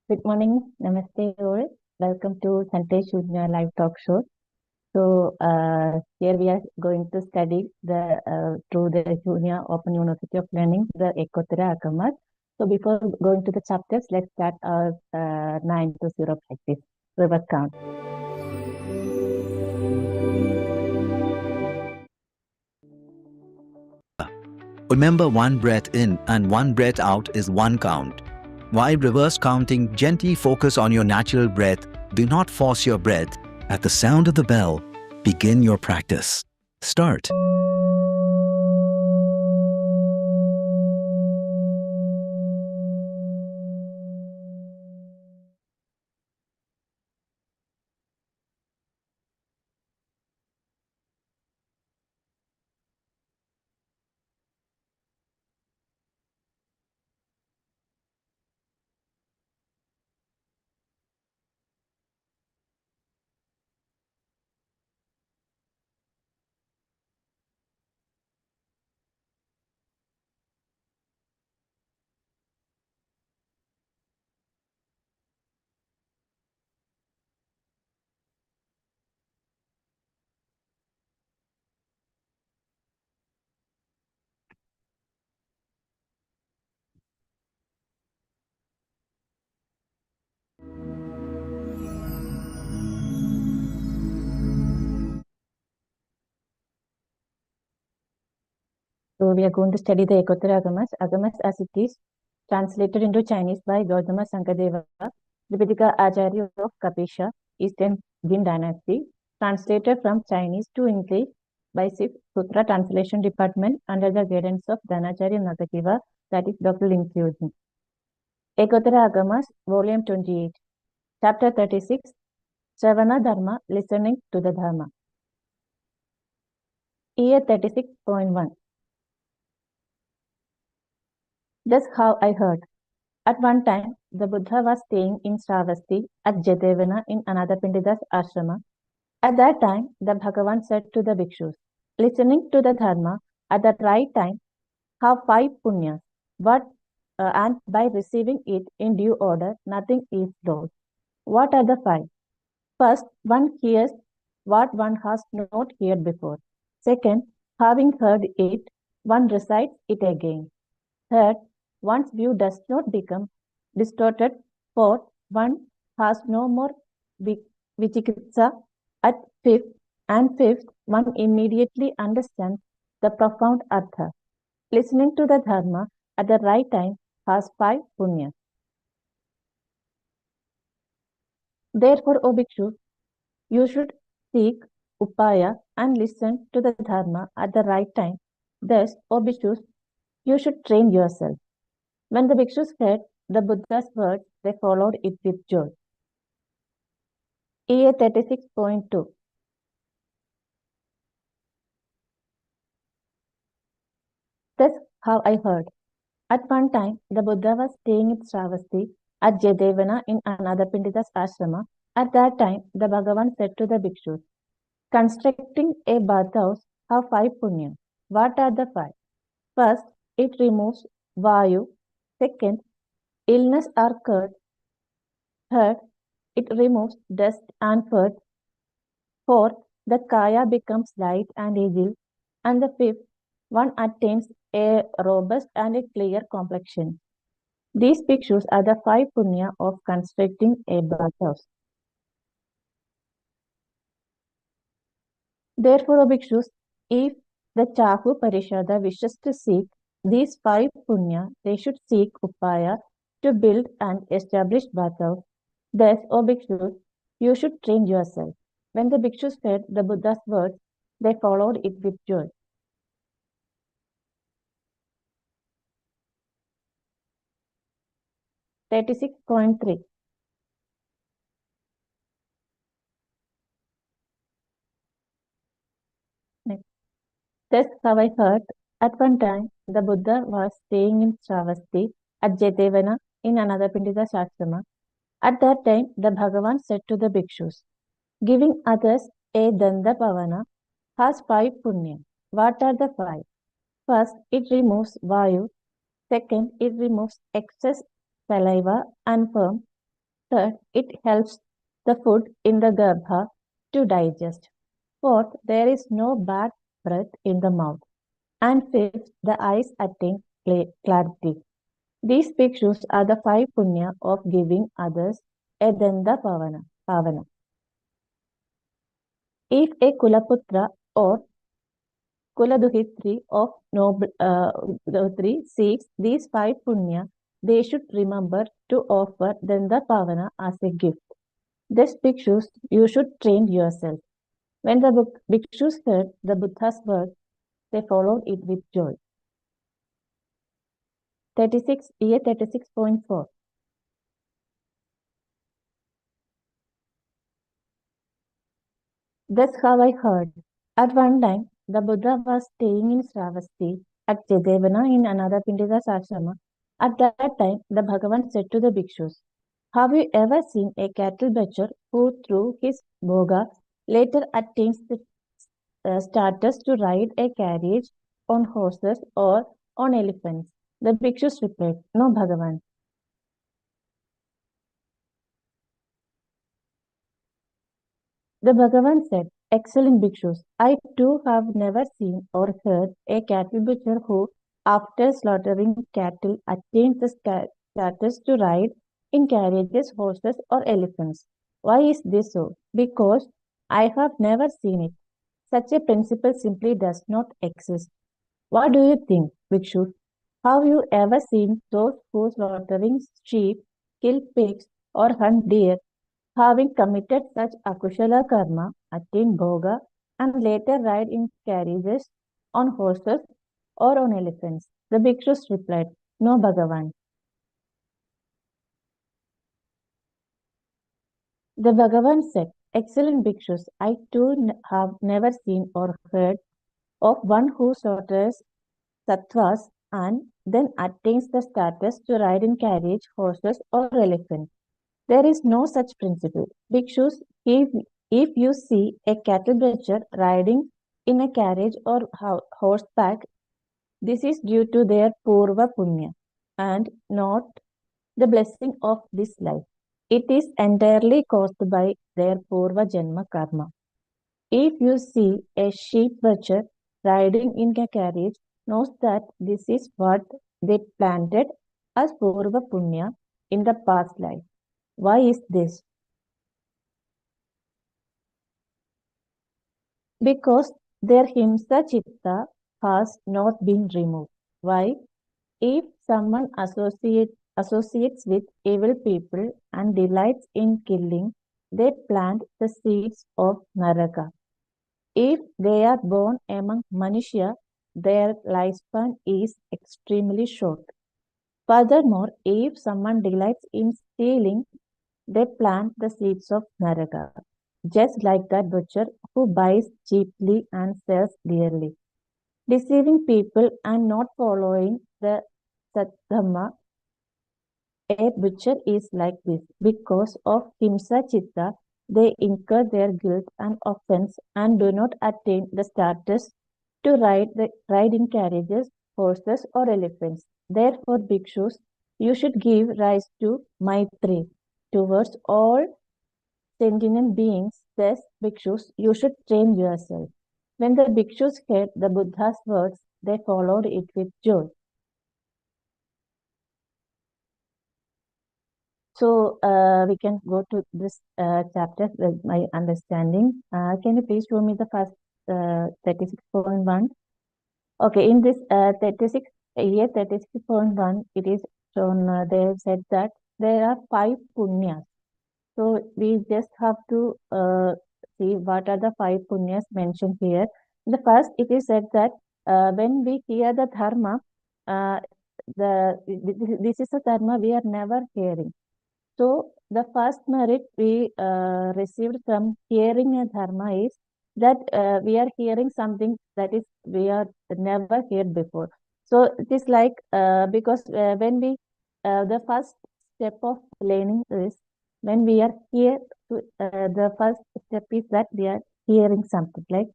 Good morning, Namaste all. Welcome to Sante Shunya live talk show. So here we are going to study through the Shunya Open University of Learning, the Ekotara Agama. So before going to the chapters, let's start our 9 to 0 practice. Reverse count. Remember, one breath in and one breath out is one count. While reverse counting, gently focus on your natural breath. Do not force your breath. At the sound of the bell, begin your practice. Start. So we are going to study the Ekotara Āgamas. Āgamas as it is translated into Chinese by Gautama Sankadeva, Tripitaka Acharya of Kapisha, Eastern Jin Dynasty, translated from Chinese to English by Sutra Translation Department under the guidance of Dhanacharya Nagativa, that is Dr. Lim Dr. Ekotara Āgamas, Volume 28, Chapter 36, Sravana Dharma, Listening to the Dharma. Year 36.1. That's how I heard. At one time, the Buddha was staying in Sravasti at Jadevana in Anathapindida's ashrama. At that time, the Bhagavan said to the bhikshus, listening to the Dharma at the right time have 5 punyas, and by receiving it in due order, nothing is lost. What are the 5? First, one hears what one has not heard before. Second, having heard it, one recites it again. Third, one's view does not become distorted. Fourth, one has no more vicikitsa. At fifth, one immediately understands the profound artha. Listening to the Dharma at the right time has 5 punyas. Therefore, O Bhikshu, you should seek upaya and listen to the Dharma at the right time. Thus, O Bhikshus, you should train yourself. When the bhikshus heard the Buddha's words, they followed it with joy. EA 36.2. That's how I heard. At one time, the Buddha was staying in Sravasti at Jadevana in Anathapindida's ashrama. At that time, the Bhagavan said to the bhikshus, constructing a bathhouse have 5 punyas. What are the 5? First, it removes vayu. Second, illness or curse. Third, it removes dust and fur. Fourth, the kaya becomes light and agile. And the fifth, one attains a robust and a clear complexion. These bhikshus are the 5 punya of constructing a bathhouse. Therefore, O bhikshus, if the Chahu Parishada wishes to seek these 5 punya, they should seek upaya to build and establish bathhouse. Thus, O bhikshus, you should train yourself. When the bhikshus heard the Buddha's words, they followed it with joy. Next. That's how I heard. At one time, the Buddha was staying in Sravasti at Jadevana in Anathapindida Ashrama. At that time, the Bhagavan said to the bhikshus, giving others a danda pavana has 5 punya. What are the 5? First, it removes vayu. Second, it removes excess saliva and phlegm. Third, it helps the food in the garbha to digest. Fourth, there is no bad breath in the mouth. And fifth, the eyes attain clarity. These bhikshus are the five punya of giving others a danda pavana. If a kulaputra or kuladuhitri of noble seeks these five punya, they should remember to offer danda pavana as a gift. Thus, bhikshus, you should train yourself. When the bhikshus heard the Buddha's words, they followed it with joy. 36.4. That's how I heard. At one time, the Buddha was staying in Sravasti at Jadevana in another Pindida's ashrama. At that time, the Bhagavan said to the bhikshus, have you ever seen a cattle butcher who, through his bhoga, later attains the status to ride a carriage on horses or on elephants? The bhikshus replied, no, Bhagavan. The Bhagavan said, excellent bhikshus, I too have never seen or heard a cattle butcher who, after slaughtering cattle, attains the status to ride in carriages, horses, or elephants. Why is this so? Because I have never seen it. Such a principle simply does not exist. What do you think, bhikshus? Have you ever seen those who slaughtering sheep, kill pigs, or hunt deer, having committed such akushala karma, attain bhoga, and later ride in carriages, on horses, or on elephants? The bhikshus replied, no, Bhagavan. The Bhagavan said, excellent bhikshus, I too have never seen or heard of one who slaughters sattvas and then attains the status to ride in carriage, horses, or elephants. There is no such principle. Bhikshus, if you see a cattle butcher riding in a carriage or horseback, this is due to their purva punya and not the blessing of this life. It is entirely caused by their purva janma karma. If you see a sheep butcher riding in a carriage, knows that this is what they planted as purva punya in the past life. Why is this? Because their himsa chitta has not been removed. Why? If someone associates with evil people and delights in killing, they plant the seeds of naraka. If they are born among Manushya, their lifespan is extremely short. Furthermore, if someone delights in stealing, they plant the seeds of naraka, just like that butcher who buys cheaply and sells dearly. Deceiving people and not following the Sattdhamma, a butcher is like this. Because of himsa chitta, they incur their guilt and offense and do not attain the status to ride in carriages, horses, or elephants. Therefore, bhikshus, you should give rise to maitri towards all sentient beings. Thus, bhikshus, you should train yourself. When the bhikshus heard the Buddha's words, they followed it with joy. So, we can go to this chapter with my understanding. Can you please show me the first 36.1? Okay, in this 36.1, it is shown, they said that there are five punyas. So, we just have to see what are the five punyas mentioned here. The first, it is said that when we hear the dharma, this is a dharma we are never hearing. So, the first merit we received from hearing a dharma is that we are hearing something that is we are never heard before. So, it is like because when we the first step of learning is when we are here. The first step is that we are hearing something like.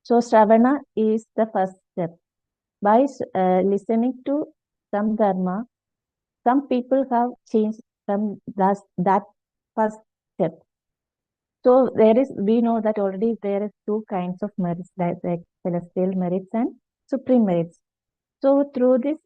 So, Shravana is the first step. By listening to some dharma, some people have changed from that first step. So we know that already there is two kinds of merits, like celestial merits and supreme merits. So through this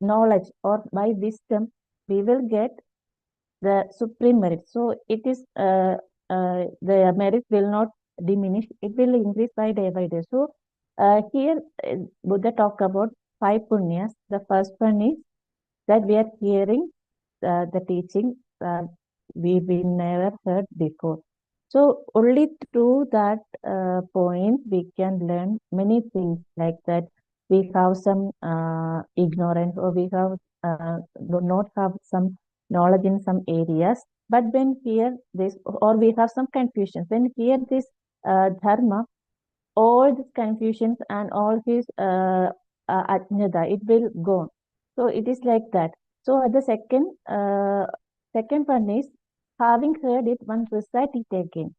knowledge or by wisdom, we will get the supreme merit. So it is the merit will not diminish; it will increase by day. So here Buddha talk about five punyas. The first one is that we are hearing the teaching we never heard before. So only through that point we can learn many things, like that we have some ignorance, or we have do not have some knowledge in some areas. But when hear this, or we have some confusion, when hear this dharma, all these confusions and all his ajnada, it will go. So it is like that. So the second one is, having heard it, one recite it again.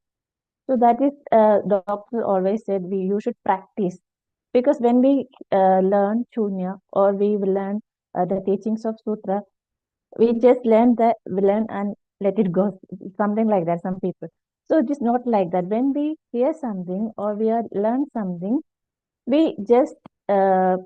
So that is, doctor always said you should practice, because when we learn Shunya, or we learn the teachings of Sutra, we just we learn and let it go, something like that. Some people. So it is not like that. When we hear something or we learn something, we just again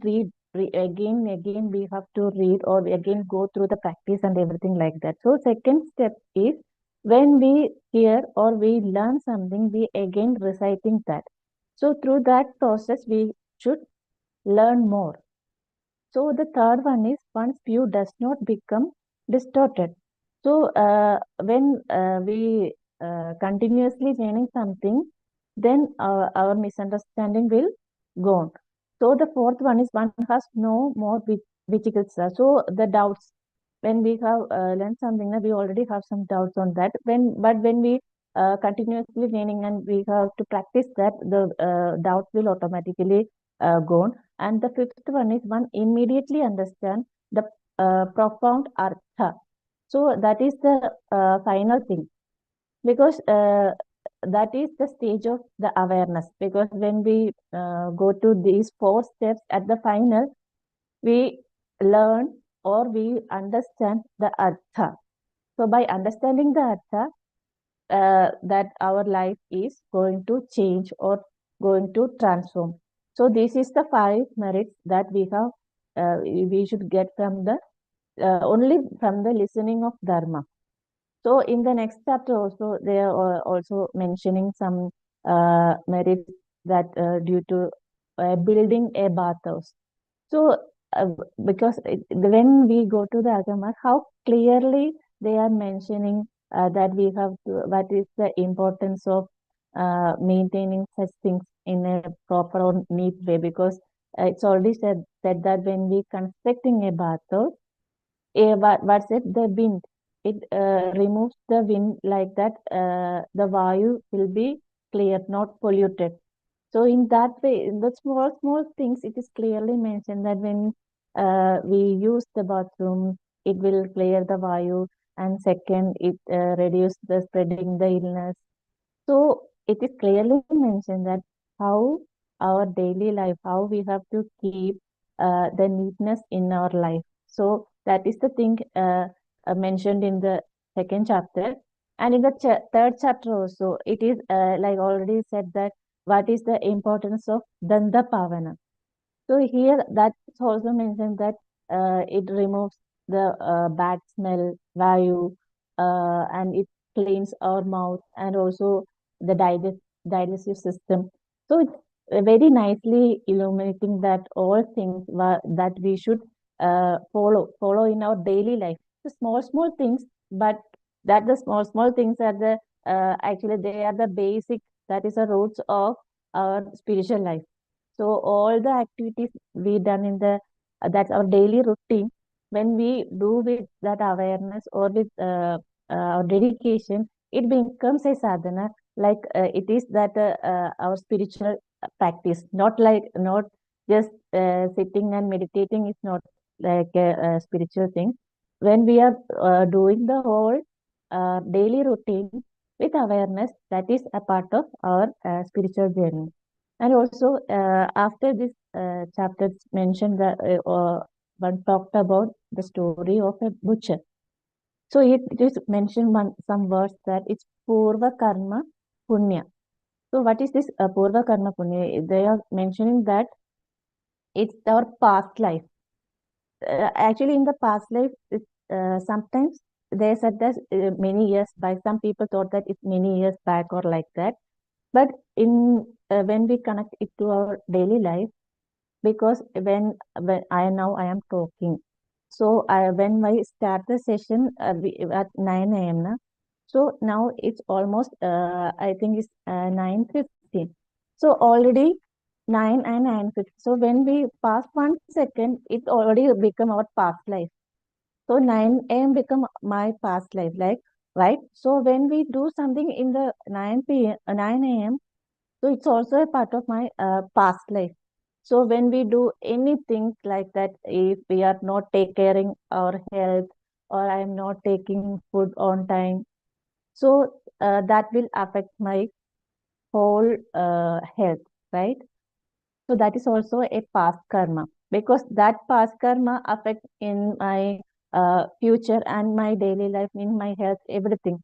read, again we have to read, or we again go through the practice and everything like that. So second step is, when we hear or we learn something, we again reciting that. So through that process, we should learn more. So the third one is, one's view does not become distorted. So when we continuously learning something, then our misunderstanding will go on. So the fourth one is, one has no more vichikitsa. So the doubts, when we have learned something, we already have some doubts on that. But when we continuously learning and we have to practice that, the doubts will automatically go on. And the fifth one is, one immediately understand the profound artha. So that is the final thing, because that is the stage of the awareness. Because when we go to these four steps, at the final, we learn or we understand the artha. So by understanding the artha, that our life is going to change or going to transform. So this is the five merits that we should get from the only from the listening of Dharma. So in the next chapter also, they are also mentioning some merits that due to building a bathhouse. So because when we go to the Agamas, how clearly they are mentioning that we have to, what is the importance of maintaining such things in a proper or neat way. Because it's already said that when we constructing a bathhouse, what's it? The wind. It removes the wind, like that. The Vayu will be clear, not polluted. So in that way, in the small things, it is clearly mentioned that when we use the bathroom, it will clear the Vayu, and second, it reduce the spreading the illness. So it is clearly mentioned that how our daily life, how we have to keep the neatness in our life. So that is the thing mentioned in the second chapter. And in the third chapter also, it is like already said that what is the importance of Danda Pavana. So here that's also mentioned that it removes the bad smell, vayu, and it cleans our mouth, and also the digestive system. So it's very nicely illuminating that all things that we should follow in our daily life. The small things, but that the small things are the actually they are the basic, that is the roots of our spiritual life. So all the activities we done in the that's our daily routine. When we do with that awareness or with our dedication, it becomes a sadhana. Like it is that our spiritual practice, not just sitting and meditating is not like a spiritual thing. When we are doing the whole daily routine with awareness, that is a part of our spiritual journey. And also, after this chapter, it's mentioned that one talked about the story of a butcher. So it just mentioned some words that it's Purva Karma Punya. So what is this Purva Karma Punya? They are mentioning that it's our past life. Actually, in the past life, sometimes they said that many years back. Some people thought that it's many years back or like that. But in when we connect it to our daily life, because when I am talking, so when I start the session at 9 a.m. Na, so now it's almost I think it's 9:15. So already 9 and 9:50. So when we pass 1 second, it already become our past life. So 9 a.m. become my past life, like right. So when we do something in the 9 p.m. 9 a.m. So it's also a part of my past life. So when we do anything like that, if we are not taking caring our health or I am not taking food on time, so that will affect my whole health, right? So that is also a past karma because that past karma affects in my future and my daily life, in my health, everything.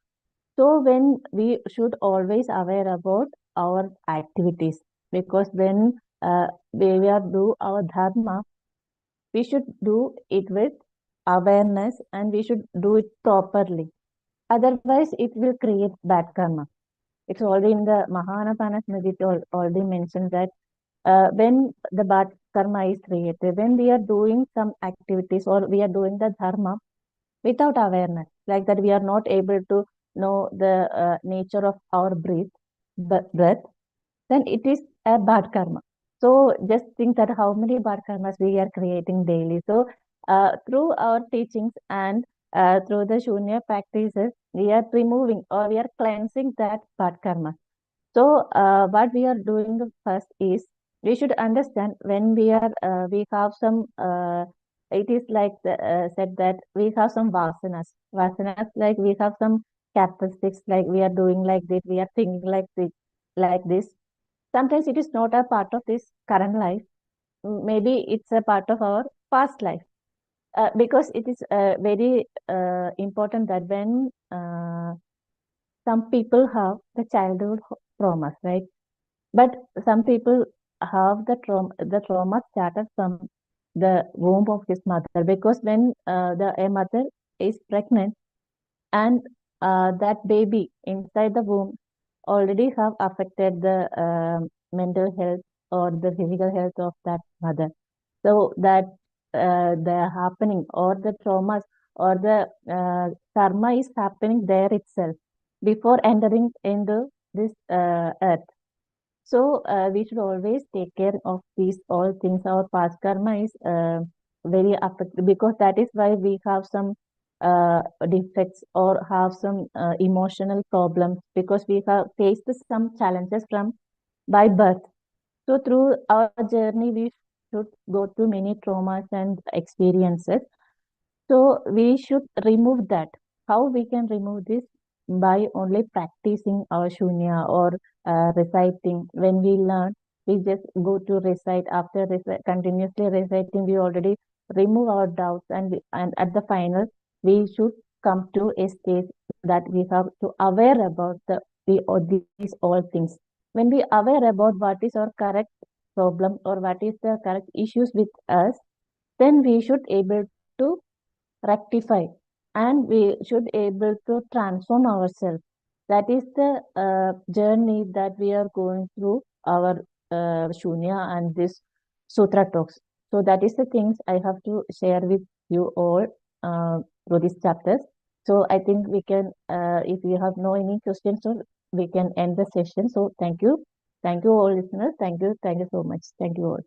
So when we should always aware about our activities because when we are do our dharma, we should do it with awareness and we should do it properly. Otherwise, it will create bad karma. It's already in the Mahanapana Smriti already mentioned that when the bad karma is created, when we are doing some activities or we are doing the dharma without awareness, like that we are not able to know the nature of our breath, then it is a bad karma. So just think that how many bad karmas we are creating daily. So through our teachings and through the shunya practices, we are removing or we are cleansing that bad karma. So what we are doing the first is we should understand when we have some it is like said that we have some vasanas like we have some characteristics like we are doing like this, we are thinking like this. Sometimes it is not a part of this current life. Maybe it's a part of our past life. Because it is very important that when some people have the childhood traumas, right? But some people have the trauma started from the womb of his mother because when a mother is pregnant and that baby inside the womb already have affected the mental health or the physical health of that mother. So that the happening or the traumas or the karma is happening there itself before entering into this earth. So we should always take care of these all things. Our past karma is very affected because that is why we have some defects or have some emotional problems because we have faced some challenges from by birth. So through our journey, we should go through many traumas and experiences. So we should remove that. How we can remove this? By only practicing our shunya or reciting. When we learn, we just go to recite. After continuously reciting, we already remove our doubts, and at the final, we should come to a stage that we have to aware about these all things. When we aware about what is our correct problem or what is the correct issues with us, then we should able to rectify and we should able to transform ourselves. That is the journey that we are going through our shunya and this sutra talks. So that is the things I have to share with you all through these chapters. So I think we can if you have no any questions, so we can end the session. So thank you all listeners, thank you so much, thank you all.